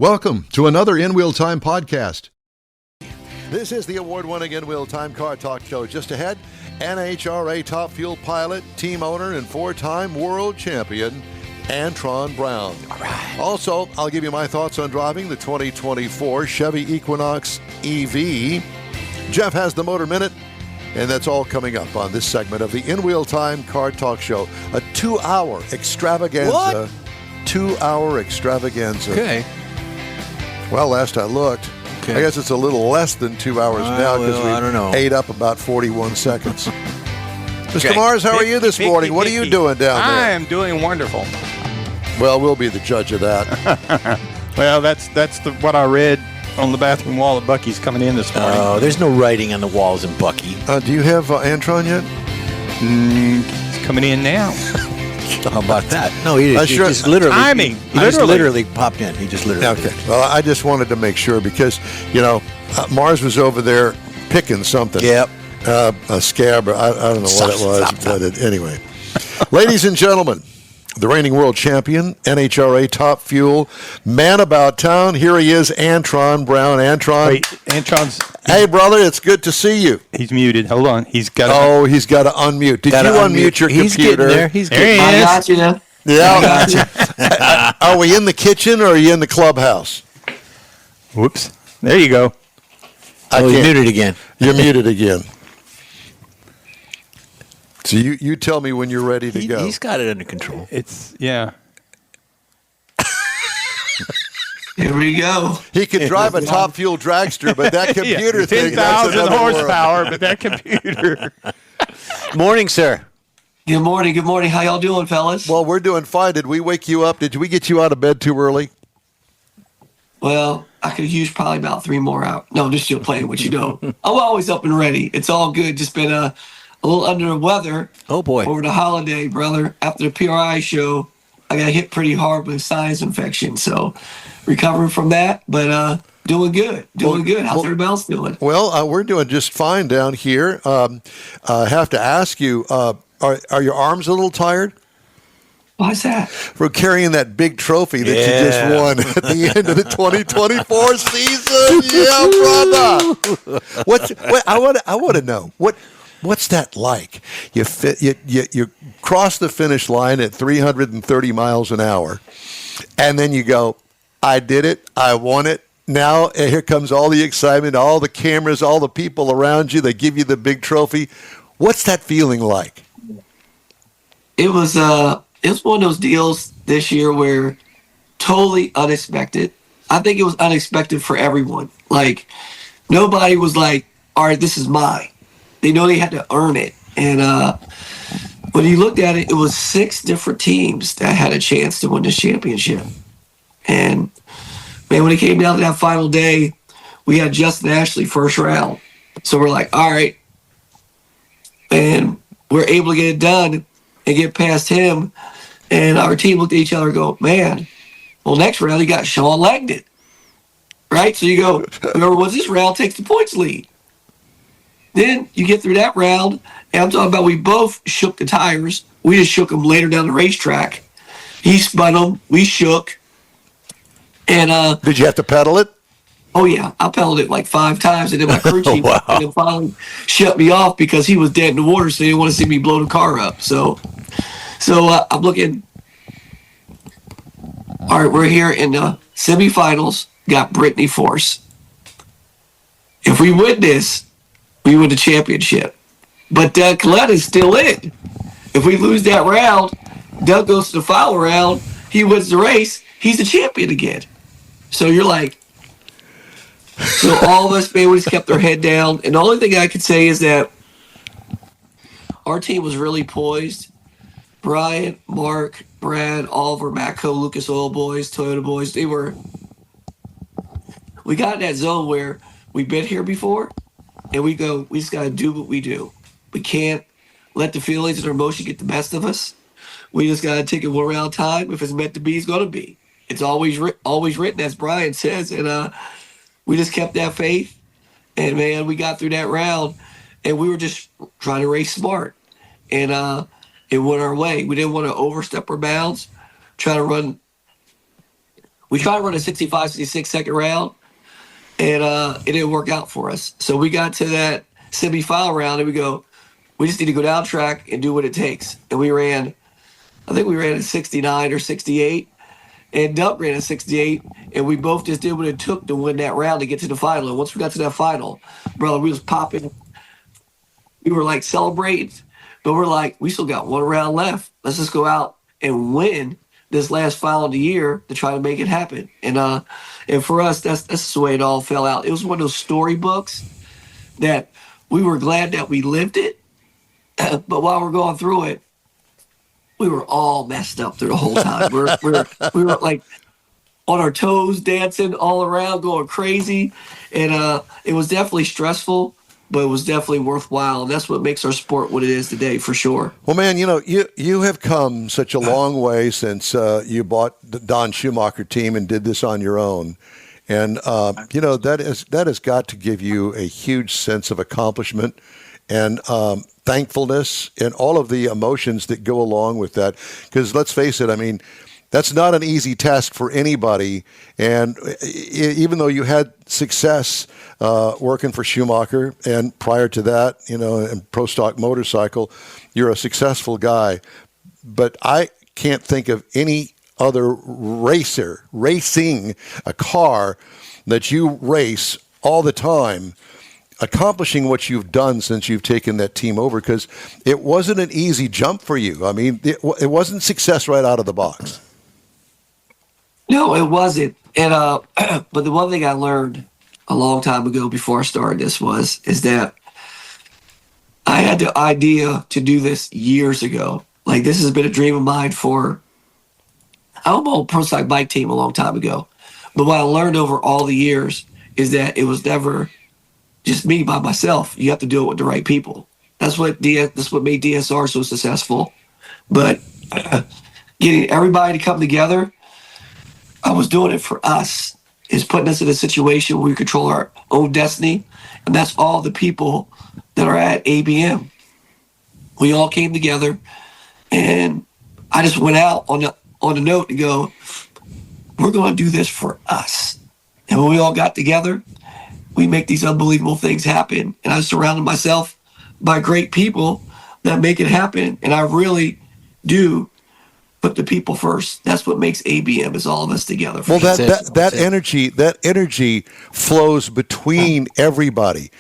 Welcome to another In Wheel Time podcast. This is the award-winning In Wheel Time Car Talk Show. Just ahead, NHRA Top Fuel pilot, team owner, and four-time world champion, Antron Brown. All right. Also, I'll give you my thoughts on driving the 2024 Chevy Equinox EV. Jeff has the Motor Minute, and that's all coming up on this segment of the In Wheel Time Car Talk Show. A 2-hour extravaganza. What? 2-hour extravaganza. Okay. Well, last I looked, Okay. I guess it's a little less than 2 hours now because I don't know. we ate up about 41 seconds. Mr. Okay. Mars, how are you this morning? What are you doing down I there? am doing wonderful. Well, we'll be the judge of that. Well, that's what I read on the bathroom wall at Bucky's coming in this morning. Oh, there's no writing on the walls in Bucky. Do you have Antron yet? It's coming in now. How about that? No, he sure- just literally. Timing. He just literally popped in. He just literally. Okay. Well, I just wanted to make sure because, Mars was over there picking something. Yep. A scab, or I don't know what it was. But anyway. Ladies and gentlemen, the reigning world champion, NHRA Top Fuel, man about town. Here he is, Antron Brown. Antron. Wait, Antron's. Hey, brother, it's good to see you. He's muted. Hold on. He's got. Oh, he's got to unmute. Did you unmute your He's computer? getting there. He's There getting he there. is. I got you now. Yeah. Are we in the kitchen or are you in the clubhouse? Whoops. There you go. I Oh, he's can't- muted again. You're muted again. So you tell me when you're ready to go. He's got it under control. It's yeah. Here we go. He could drive a Top Fuel dragster, but that computer thing, that's 10,000 another world. horsepower, but that computer. Morning, sir. Good morning. Good morning. How y'all doing, fellas? Well, we're doing fine. Did we wake you up? Did we get you out of bed too early? Well, I could use probably about 3 more hours. No, I'm just still playing with you. Know. I'm always up and ready. It's all good. Just been a little under the weather Oh boy. over the holiday, brother. After the PRI show, I got hit pretty hard with sinus infection. So recovering from that, but doing good. Doing good. How's everybody else doing? Well, we're doing just fine down here. I have to ask you, are your arms a little tired? Why's that? For carrying that big trophy that you just Yeah. won at the end of the 2024 season. Yeah, brother. I want to know what's that like? You cross the finish line at 330 miles an hour, and then you go, I did it, I won it. Now here comes all the excitement, all the cameras, all the people around you. They give you the big trophy. What's that feeling like? It was one of those deals this year where totally unexpected. I think it was unexpected for everyone. Like nobody was like, all right, this is mine. They know they had to earn it. And when you looked at it, it was 6 different teams that had a chance to win this championship. And man, when it came down to that final day, we had Justin Ashley first round. So we're like, all right. And we're able to get it done and get past him. And our team looked at each other and go, man, well, next round you got Sean Langdon. Right? So you go, whoever wins this round takes the points lead. Then you get through that round, and I'm talking about we both shook the tires. We just shook them later down the racetrack. He spun them. We shook. And Did you have to pedal it? oh yeah, I pedaled it like 5 times, and then my crew chief Wow. and then finally shut me off because he was dead in the water, so he didn't want to see me blow the car up. So I'm looking. All right, we're here in the semifinals. Got Brittany Force. If we win this, we win the championship. But Doug Collette is still in. If we lose that round, Doug goes to the final round. He wins the race. He's the champion again. So you're like, so all of us, man, we just kept our head down. And the only thing I could say is that our team was really poised. Brian, Mark, Brad, Oliver, Matco, Lucas Oil Boys, Toyota Boys, we got in that zone where we've been here before, and we just got to do what we do. We can't let the feelings and our emotion get the best of us. We just got to take it one round at a time. If it's meant to be, it's going to be. It's always written, as Brian says, and we just kept that faith. And, man, we got through that round, and we were just trying to race smart. And it went our way. We didn't want to overstep our bounds, try to run we tried to run a 65, 66 second round, and it didn't work out for us. So we got to that semi-final round, and we just need to go down track and do what it takes. And I think we ran a 69 or 68, and Duck ran a 68, and we both just did what it took to win that round to get to the final. And once we got to that final, brother, we was popping. We were like celebrating, but we're like, we still got one round left. Let's just go out and win this last final of the year to try to make it happen. And for us, that's the way it all fell out. It was one of those storybooks that we were glad that we lived it, but while we're going through it, we were all messed up through the whole time. We were like on our toes, dancing all around, going crazy, and it was definitely stressful, but it was definitely worthwhile, and that's what makes our sport what it is today, for sure. Well, man, you have come such a long way since you bought the Don Schumacher team and did this on your own. And, that has got to give you a huge sense of accomplishment and thankfulness and all of the emotions that go along with that. Because let's face it, I mean, that's not an easy task for anybody. And even though you had success working for Schumacher, and prior to that, in Pro Stock Motorcycle, you're a successful guy. But I can't think of any other racer racing a car that you race all the time, accomplishing what you've done since you've taken that team over, because it wasn't an easy jump for you. I mean, it wasn't success right out of the box. No, it wasn't. And but the one thing I learned a long time ago before I started this is that I had the idea to do this years ago. Like, this has been a dream of mine I was on a Pro Stock bike team a long time ago. But what I learned over all the years is that it was never just me by myself. You have to do it with the right people. That's what made DSR so successful. But getting everybody to come together, I was doing it for us. Is putting us in a situation where we control our own destiny, and that's all the people that are at ABM. We all came together, and I just went out on the note to go, we're going to do this for us. And when we all got together, we make these unbelievable things happen. And I surrounded myself by great people that make it happen. And I really do put the people first. That's what makes ABM, is all of us together. Well, that energy flows between everybody.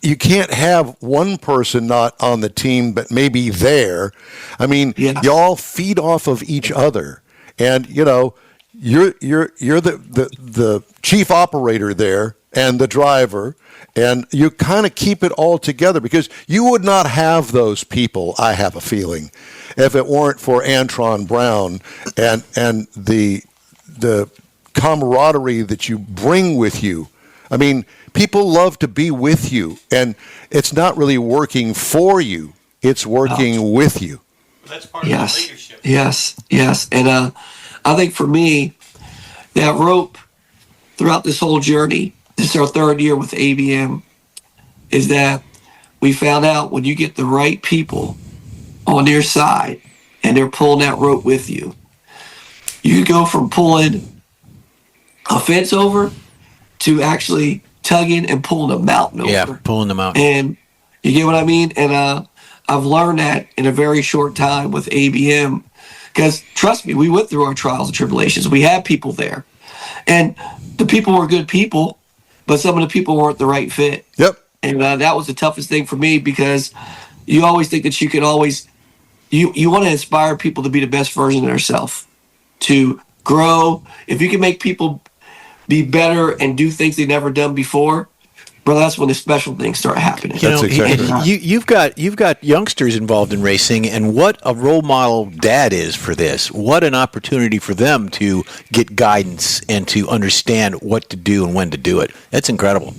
You can't have one person not on the team, but maybe there. I mean, you all feed off of each other, and you're the chief operator there and the driver, and you kind of keep it all together, because you would not have those people, I have a feeling, if it weren't for Antron Brown and the camaraderie that you bring with you. I mean, people love to be with you, and it's not really working for you, it's working with you. That's part of the leadership. Yes. And I think for me, that rope throughout this whole journey, this is our third year with ABM, is that we found out when you get the right people on your side and they're pulling that rope with you, you go from pulling a fence over to actually tugging and pulling a mountain over. Yeah, pulling the mountain. And you get what I mean? And I've learned that in a very short time with ABM, because trust me, we went through our trials and tribulations. We had people there, and the people were good people, but some of the people weren't the right fit. Yep. And that was the toughest thing for me, because you always think that you can always, you want to inspire people to be the best version of themselves, to grow. If you can make people be better and do things they've never done before, bro, that's when the special things start happening. That's exactly right. You've got youngsters involved in racing, and what a role model Dad is for this. What an opportunity for them to get guidance and to understand what to do and when to do it. That's incredible.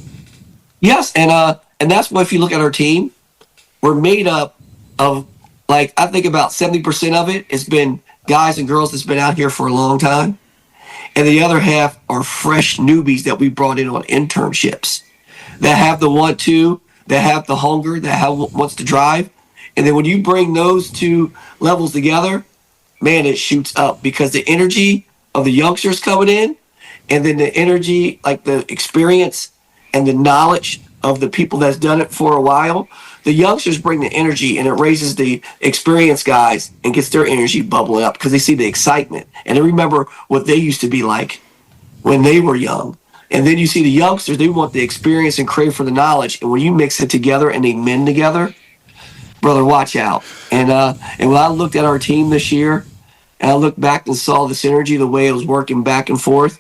Yes, and that's why if you look at our team, we're made up of, like, I think about 70% of it has been guys and girls that's been out here for a long time, and the other half are fresh newbies that we brought in on internships, that have the want to, that have the hunger, that wants to drive. And then when you bring those two levels together, man, it shoots up, because the energy of the youngsters coming in and then the energy, like the experience and the knowledge of the people that's done it for a while. The youngsters bring the energy, and it raises the experienced guys and gets their energy bubbling up because they see the excitement and they remember what they used to be like when they were young. And then you see the youngsters, they want the experience and crave for the knowledge. And when you mix it together and they mend together, brother, watch out. And when I looked at our team this year, and I looked back and saw the synergy, the way it was working back and forth.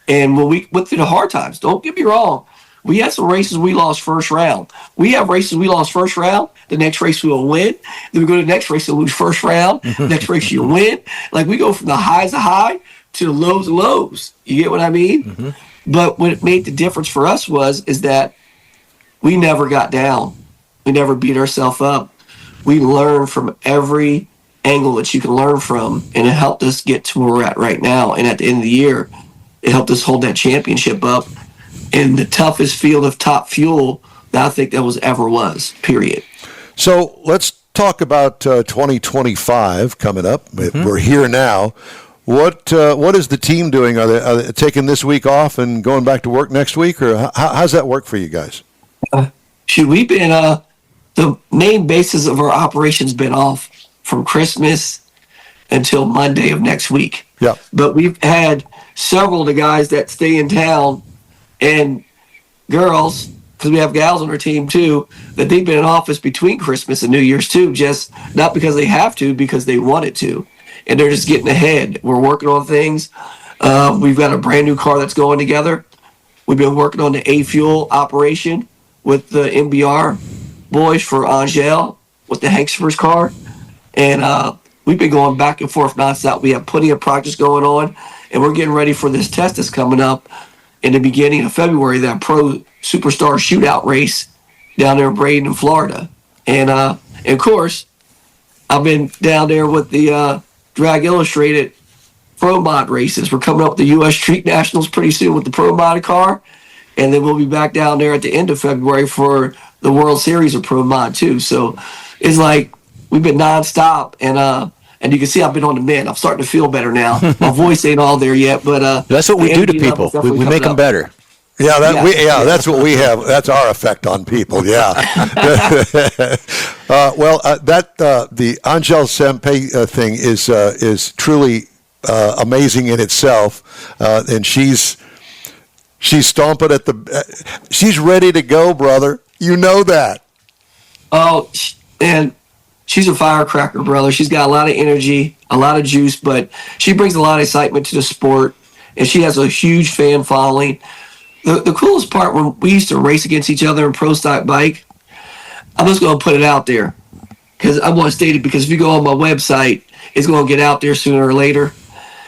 And when we went through the hard times, don't get me wrong, we had some races we lost first round. We have races we lost first round. The next race we will win. Then we go to the next race and lose first round. Next race you win. Like we go from the highs of high to the lows of lows. You get what I mean? Mm-hmm. But what it made the difference for us is that we never got down. We never beat ourselves up. We learned from every angle that you can learn from, and it helped us get to where we're at right now. And at the end of the year, it helped us hold that championship up in the toughest field of top fuel that I think that ever was, period. So let's talk about 2025 coming up. Mm-hmm. We're here now. What is the team doing? Are they taking this week off and going back to work next week, or how's that work for you guys? We've been the main basis of our operations been off from Christmas until Monday of next week. Yeah. But we've had several of the guys that stay in town and girls, because we have gals on our team too, that they've been in office between Christmas and New Year's too, just not because they have to, because they wanted to. And they're just getting ahead. We're working on things. We've got a brand new car that's going together. We've been working on the A-Fuel operation with the MBR boys for Angel with the Hankster's car. And we've been going back and forth nonstop. We have plenty of projects going on, and we're getting ready for this test that's coming up in the beginning of February, that pro superstar shootout race down there in Braden, Florida. And of course, I've been down there with the Drag Illustrated Pro Mod races. We're coming up with the U.S. Street Nationals pretty soon with the Pro Mod car. And then we'll be back down there at the end of February for the World Series of Pro Mod too. So it's like we've been nonstop, and you can see I've been on the mend. I'm starting to feel better now. My voice ain't all there yet, but that's what we do to people. We make them better. Yeah, that's what we have. That's our effect on people. Yeah. The Angel Sempe thing is truly amazing in itself, and she's stomping at she's ready to go, brother. You know that. Oh, and she's a firecracker, brother. She's got a lot of energy, a lot of juice, but she brings a lot of excitement to the sport, and she has a huge fan following. The coolest part, when we used to race against each other in pro stock bike, I'm just going to put it out there because I want to state it, because if you go on my website, it's going to get out there sooner or later.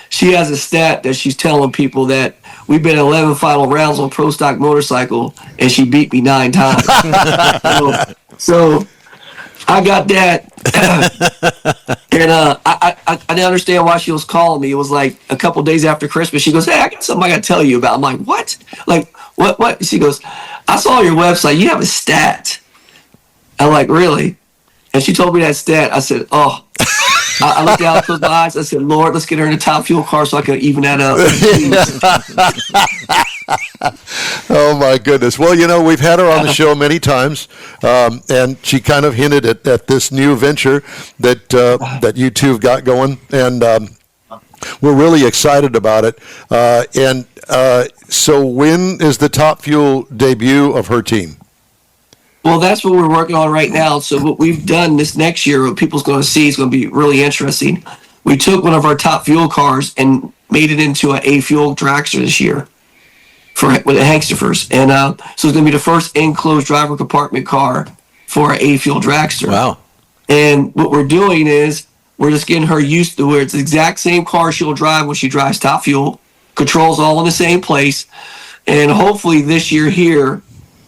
She has a stat that she's telling people that we've been 11 final rounds on pro stock motorcycle, and she beat me 9 times. so I got that. And I didn't understand why she was calling me. It was like a couple days after Christmas. She goes, "Hey, I got something I got to tell you about." I'm like, "What? Like, what?" She goes, "I saw your website. You have a stat." I'm like, "Really?" And she told me that stat. I said, "Oh." I looked out, closed my eyes. I said, "Lord, let's get her in a top fuel car so I can even that up." Oh my goodness! Well, we've had her on the show many times, and she kind of hinted at this new venture that you two have got going, and we're really excited about it. So, when is the Top Fuel debut of her team? Well, that's what we're working on right now. So what we've done this next year, what people's going to see is going to be really interesting. We took one of our top fuel cars and made it into an A-Fuel dragster this year with the Hanksters. And so it's going to be the first enclosed driver compartment car for an A-Fuel dragster. Wow. And what we're doing is we're just getting her used to where it's the exact same car she'll drive when she drives top fuel, controls all in the same place. And hopefully this year here,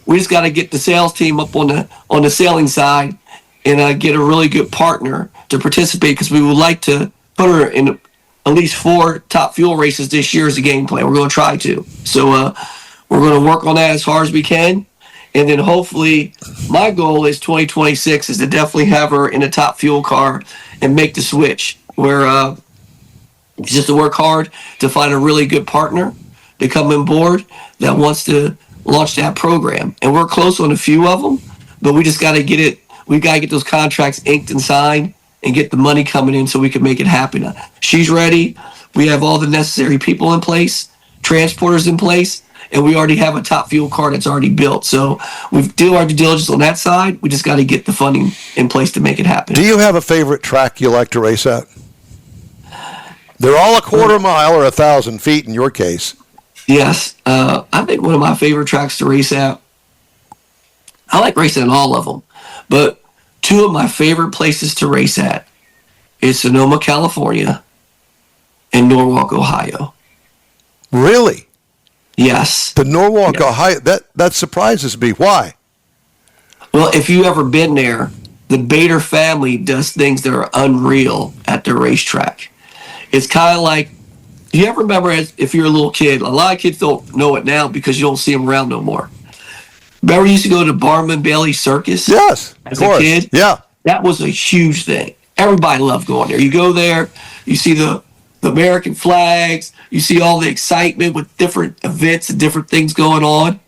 we just got to get the sales team up on the sailing side and get a really good partner to participate, because we would like to put her in at least 4 top fuel races this year as a game plan. We're going to try to. So we're going to work on that as hard as we can. And then hopefully my goal is 2026 is to definitely have her in a top fuel car and make the switch where just to work hard to find a really good partner to come on board that wants to launch that program. And we're close on a few of them, but we just got to get it. We've got to get those contracts inked and signed and get the money coming in so we can make it happen. She's ready. We have all the necessary people in place, transporters in place, and we already have a top fuel car that's already built. So we've done our due diligence on that side. We just got to get the funding in place to make it happen. Do you have a favorite track you like to race at? They're all a quarter mile or 1,000 feet in your case. Yes. I think one of my favorite tracks to race at, I like racing at all of them, but two of my favorite places to race at is Sonoma, California, and Norwalk, Ohio. Really? Yes. The Norwalk, Ohio, that surprises me. Why? Well, if you ever been there, the Bader family does things that are unreal at the racetrack. It's kind of like, do you ever remember if you're a little kid? A lot of kids don't know it now because you don't see them around no more. Remember you used to go to Barnum Bailey Circus? Yes, as of course. A kid? Yeah. That was a huge thing. Everybody loved going there. You go there, you see the American flags, you see all the excitement with different events and different things going on.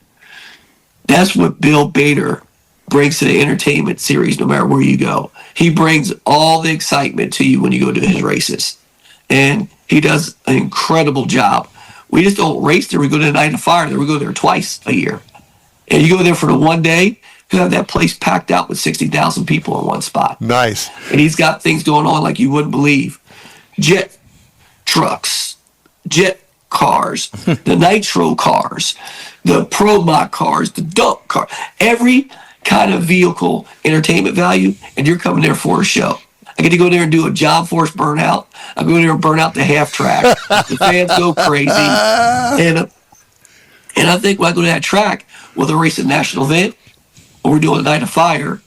That's what Bill Bader brings to the entertainment series no matter where you go. He brings all the excitement to you when you go to his races. And he does an incredible job. We just don't race there. We go to the Night of Fire there. We go there twice a year. And you go there for the one day, you have that place packed out with 60,000 people in one spot. Nice. And he's got things going on like you wouldn't believe. Jet trucks, jet cars, the nitro cars, the pro mod cars, the dump car, every kind of vehicle entertainment value, and you're coming there for a show. I get to go there and do a job force burnout. I go there and burn out the half track. The fans go crazy. And I think when I go to that track, whether we're racing a national event or we're doing a Night of Fire,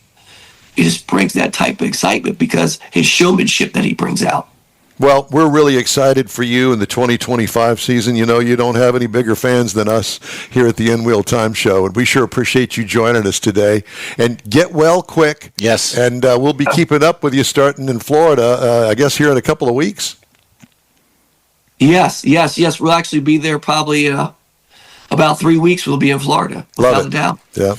it just brings that type of excitement because his showmanship that he brings out. Well, we're really excited for you in the 2025 season. You know, you don't have any bigger fans than us here at the In Wheel Time Show, and we sure appreciate you joining us today. And get well quick. Yes. And we'll be keeping up with you starting in Florida, I guess, here in a couple of weeks. Yes. We'll actually be there probably about 3 weeks. We'll be in Florida. Love it. Doubt. Yeah.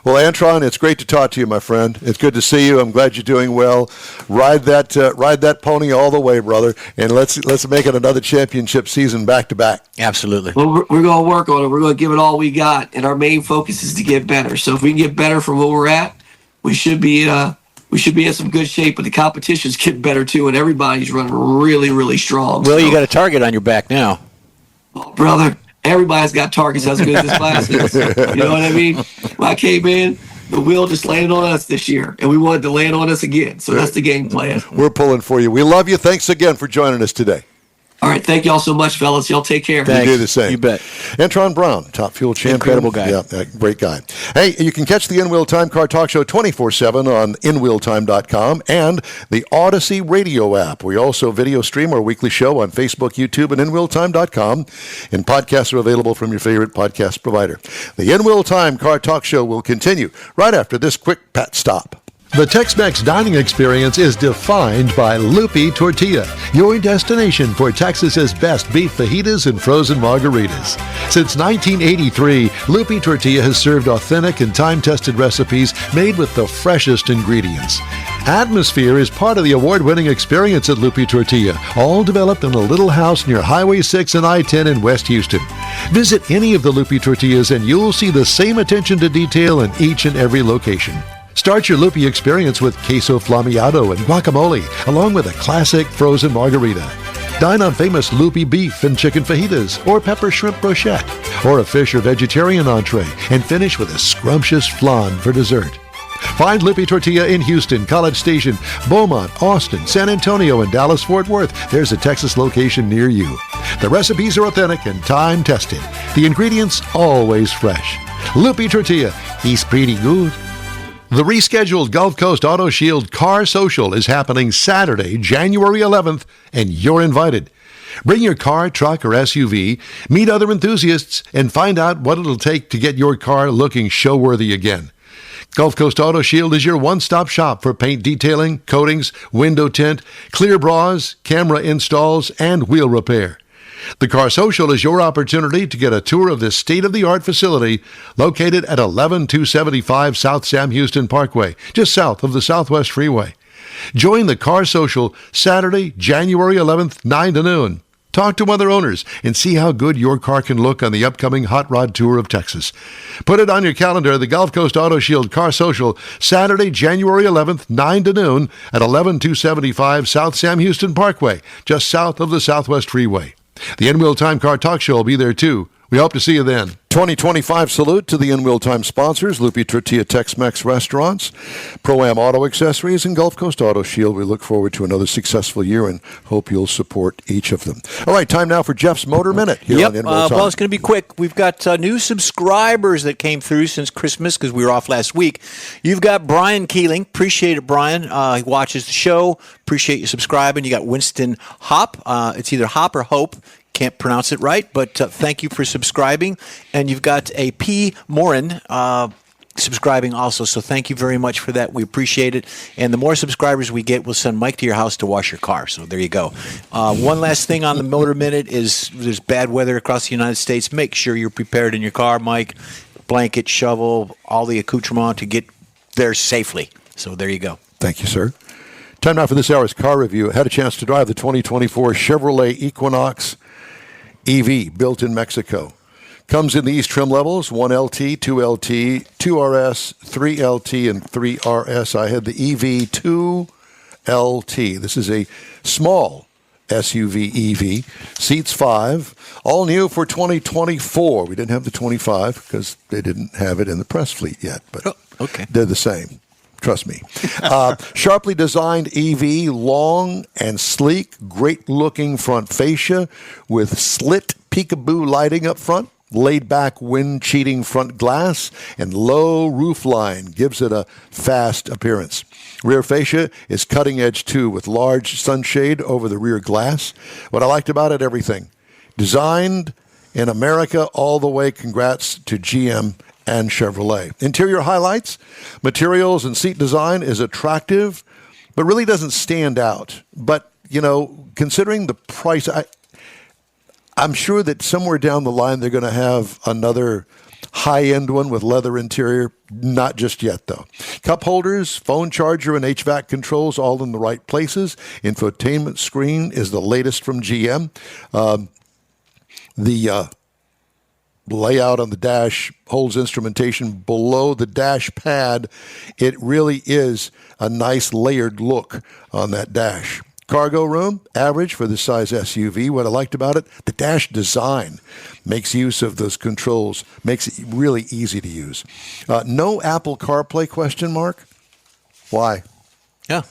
Well, Antron, it's great to talk to you, my friend. It's good to see you. I'm glad you're doing well. Ride that pony all the way, brother, and let's make it another championship season back to back. Absolutely. Well, we're going to work on it. We're going to give it all we got, and our main focus is to get better. So if we can get better from where we're at, we should be in some good shape. But the competition's getting better too, and everybody's running really, really strong. Well, you got a target on your back now. Oh, brother. Everybody's got targets as good as this class is. You know what I mean? When I came in, the wheel just landed on us this year, and we wanted to land on us again. So that's the game plan. We're pulling for you. We love you. Thanks again for joining us today. All right. Thank y'all so much, fellas. Y'all take care. Thanks. You do the same. You bet. Antron Brown, Top Fuel champion. Incredible guy. Yeah, great guy. Hey, you can catch the In-Wheel Time Car Talk Show 24/7 on inwheeltime.com and the Odyssey radio app. We also video stream our weekly show on Facebook, YouTube, and inwheeltime.com. And podcasts are available from your favorite podcast provider. The In-Wheel Time Car Talk Show will continue right after this quick pat stop. The Tex-Mex dining experience is defined by Lupi Tortilla, your destination for Texas's best beef fajitas and frozen margaritas. Since 1983, Lupi Tortilla has served authentic and time-tested recipes made with the freshest ingredients. Atmosphere is part of the award-winning experience at Lupi Tortilla, all developed in a little house near Highway 6 and I-10 in West Houston. Visit any of the Lupi Tortillas and you'll see the same attention to detail in each and every location. Start your Lupi experience with queso flammeado and guacamole, along with a classic frozen margarita. Dine on famous Lupi beef and chicken fajitas, or pepper shrimp brochette, or a fish or vegetarian entree, and finish with a scrumptious flan for dessert. Find Lupi Tortilla in Houston, College Station, Beaumont, Austin, San Antonio, and Dallas-Fort Worth. There's a Texas location near you. The recipes are authentic and time-tested. The ingredients always fresh. Lupi Tortilla, he's pretty good. The rescheduled Gulf Coast Auto Shield Car Social is happening Saturday, January 11th, and you're invited. Bring your car, truck, or SUV, meet other enthusiasts, and find out what it'll take to get your car looking show-worthy again. Gulf Coast Auto Shield is your one-stop shop for paint detailing, coatings, window tint, clear bras, camera installs, and wheel repair. The Car Social is your opportunity to get a tour of this state-of-the-art facility located at 11275 South Sam Houston Parkway, just south of the Southwest Freeway. Join the Car Social Saturday, January 11th, 9 to noon. Talk to other owners and see how good your car can look on the upcoming Hot Rod Tour of Texas. Put it on your calendar, the Gulf Coast Auto Shield Car Social, Saturday, January 11th, 9 to noon at 11275 South Sam Houston Parkway, just south of the Southwest Freeway. The In-Wheel Time Car Talk Show will be there too. We hope to see you then. 2025 salute to the In-Wheel Time sponsors, Lupe Tortilla Tex-Mex Restaurants, Pro-Am Auto Accessories, and Gulf Coast Auto Shield. We look forward to another successful year and hope you'll support each of them. All right, time now for Jeff's Motor Minute here on In-Wheel Time. Well, it's going to be quick. We've got new subscribers that came through since Christmas because we were off last week. You've got Brian Keeling. Appreciate it, Brian. He watches the show. Appreciate you subscribing. You got Winston Hop. It's either Hop or Hope. Can't pronounce it right, but thank you for subscribing. And you've got a P. Morin subscribing also, so thank you very much for that. We appreciate it. And the more subscribers we get, we'll send Mike to your house to wash your car. So there you go. One last thing on the Motor Minute is there's bad weather across the United States. Make sure you're prepared in your car, Mike. Blanket, shovel, all the accoutrement to get there safely. So there you go. Thank you, sir. Time now for this hour's car review. I had a chance to drive the 2024 Chevrolet Equinox EV, built in Mexico. Comes in these trim levels, 1LT, 2LT, 2RS, 3LT, and 3RS. I had the EV 2LT. This is a small SUV EV. Seats 5. All new for 2024. We didn't have the 25 because they didn't have it in the press fleet yet, but okay. They're the same. Trust me. Sharply designed EV, long and sleek, great-looking front fascia with slit peekaboo lighting up front, laid-back wind-cheating front glass, and low roof line gives it a fast appearance. Rear fascia is cutting-edge, too, with large sunshade over the rear glass. What I liked about it, everything. Designed in America all the way. Congrats to GM and Chevrolet. Interior highlights, materials and seat design is attractive, but really doesn't stand out. But, you know, considering the price, I'm sure that somewhere down the line they're going to have another high-end one with leather interior. Not just yet, though. Cup holders, phone charger, and HVAC controls all in the right places. Infotainment screen is the latest from GM. The layout on the dash holds instrumentation below the dash pad. It really is a nice layered look on that dash. Cargo room, average for this size SUV. What I liked about it, the dash design makes use of those controls, makes it really easy to use. No Apple CarPlay question mark. Why? Yeah.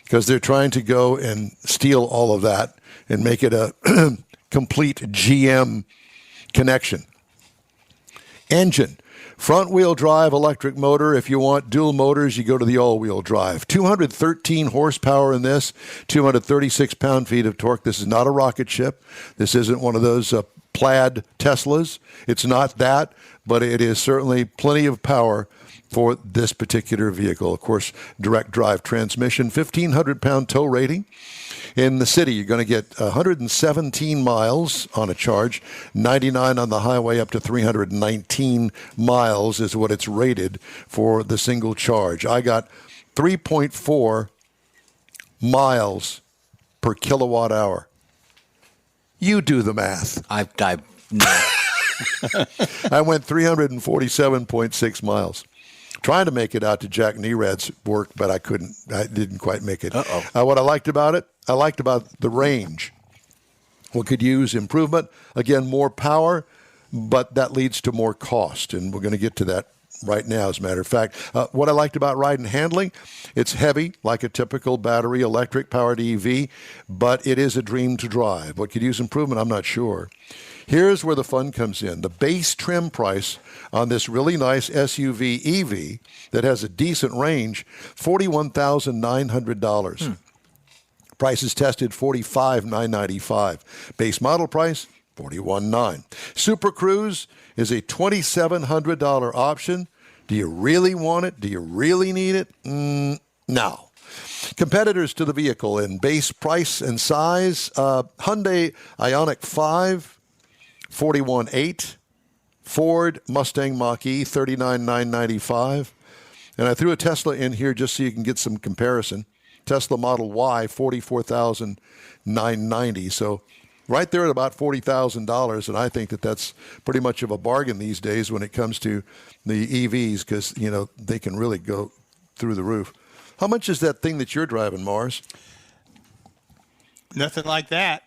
Because they're trying to go and steal all of that and make it a complete GM connection. Engine, front-wheel drive electric motor. If you want dual motors, you go to the all-wheel drive. 213 horsepower in this, 236 pound-feet of torque. This is not a rocket ship. This isn't one of those plaid Teslas. It's not that, but it is certainly plenty of power for this particular vehicle. Of course, direct drive transmission, 1,500-pound tow rating. In the city, you're going to get 117 miles on a charge, 99 on the highway, up to 319 miles is what it's rated for the single charge. I got 3.4 miles per kilowatt hour. You do the math. No. I went 347.6 miles. Trying to make it out to Jack Nerad's work, but I couldn't. I didn't quite make it. What I liked about it, I liked about the range. What could use improvement? Again, more power, but that leads to more cost, and we're going to get to that right now, as a matter of fact. What I liked about ride and handling, it's heavy, like a typical battery electric powered EV, but it is a dream to drive. What could use improvement? I'm not sure. Here's where the fun comes in. The base trim price on this really nice SUV EV that has a decent range, $41,900. Price is tested $45,995. Base model price, $41,900. Super Cruise is a $2,700 option. Do you really want it? Do you really need it? No. Competitors to the vehicle in base price and size: Hyundai Ioniq 5, 41.8. Ford Mustang Mach-E, 39,995. And I threw a Tesla in here just so you can get some comparison. Tesla Model Y, 44,990. So right there at about $40,000, and I think that that's pretty much of a bargain these days when it comes to the EVs, because they can really go through the roof. How much is that thing that you're driving, Mars? Nothing like that.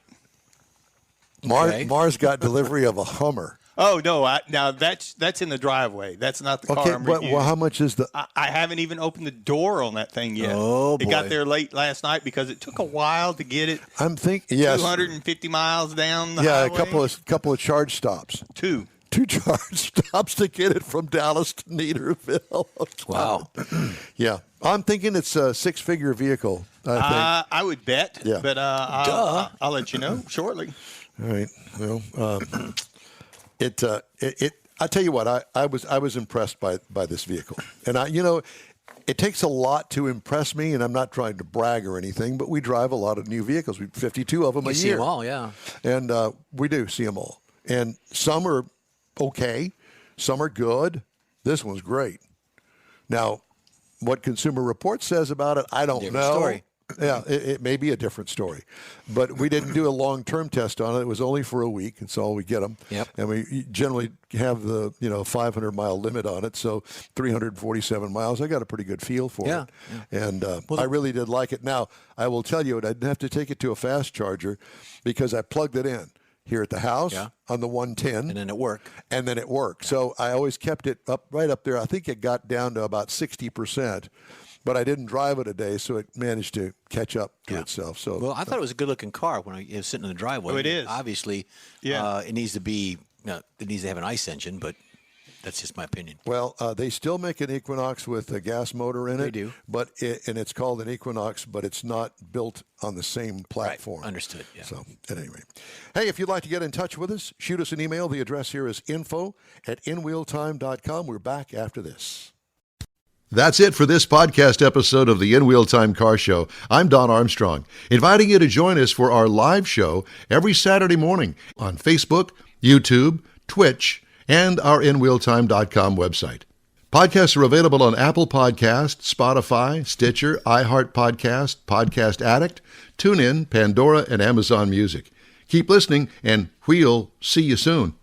Mars got delivery of a Hummer. Oh no! Now that's in the driveway. That's not the car. Okay, I'm but reviewing. how much is the? I haven't even opened the door on that thing yet. Oh, boy. It got there late last night because it took a while to get it. I'm thinking, yes, 250 miles down the yeah, highway. a couple of charge stops. Two. 2 charge stops to get it from Dallas to Neederville. Wow. Yeah, I'm thinking it's a 6-figure vehicle. I would bet. Yeah. But I'll let you know shortly. All right. Well, I tell you what, I was impressed by this vehicle, and it takes a lot to impress me, and I'm not trying to brag or anything, but we drive a lot of new vehicles. We 52 of them a year. You see them all, yeah. And we do see them all, and some are okay, some are good. This one's great. Now, what Consumer Reports says about it, I don't Different know. story. Yeah, it may be a different story, but we didn't do a long-term test on it. It was only for a week, and so we get them. Yep. And we generally have the 500-mile limit on it, so 347 miles. I got a pretty good feel for it, and I really did like it. Now, I will tell you, I didn't have to take it to a fast charger because I plugged it in here at the house on the 110, And then at work. and then it worked. So I always kept it right up there. I think it got down to about 60%. But I didn't drive it a day, so it managed to catch up to itself. So, Well, I thought it was a good-looking car when it was sitting in the driveway. Oh, it is. Obviously, it needs to be. It needs to have an ice engine, but that's just my opinion. well, they still make an Equinox with a gas motor in it. They do. But and it's called an Equinox, but it's not built on the same platform. Understood, yeah. So, at any rate. Hey, if you'd like to get in touch with us, shoot us an email. The address here is info@inwheeltime.com. We're back after this. That's it for this podcast episode of the In Wheel Time Car Show. I'm Don Armstrong, inviting you to join us for our live show every Saturday morning on Facebook, YouTube, Twitch, and our InWheelTime.com website. Podcasts are available on Apple Podcasts, Spotify, Stitcher, iHeart Podcast, Podcast Addict, TuneIn, Pandora, and Amazon Music. Keep listening, and we'll see you soon.